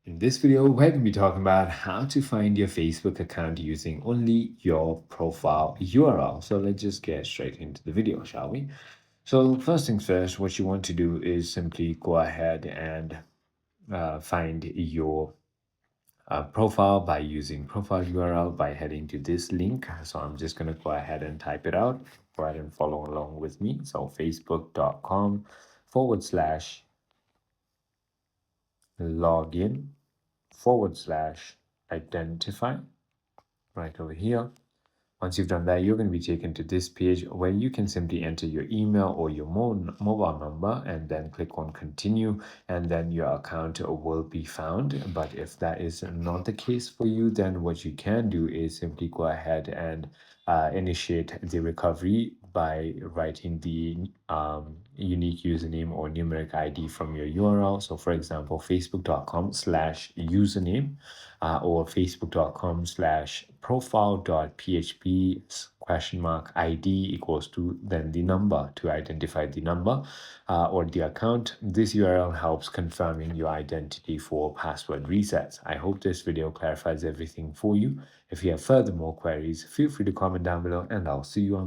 In this video, we're going to be talking about how to find your Facebook account using only your profile URL. So let's just get straight into the video, shall we? So first things first, what you want to do is simply go ahead and find your profile by using profile URL by heading to this link. So I'm just going to go ahead and type it out. Go ahead and follow along with me. So facebook.com/login/identify right over here. Once you've done that, you're going to be taken to this page where you can simply enter your email or your mobile number and then click on continue, and then your account will be found. But if that is not the case for you, then what you can do is simply go ahead and initiate the recovery by writing the unique username or numeric ID from your URL. So for example, facebook.com/username or facebook.com/profile.php?id equals to then the number to identify the number or the account. This URL helps confirming your identity for password resets. I hope this video clarifies everything for you. If you have further more queries, feel free to comment down below and I'll see you on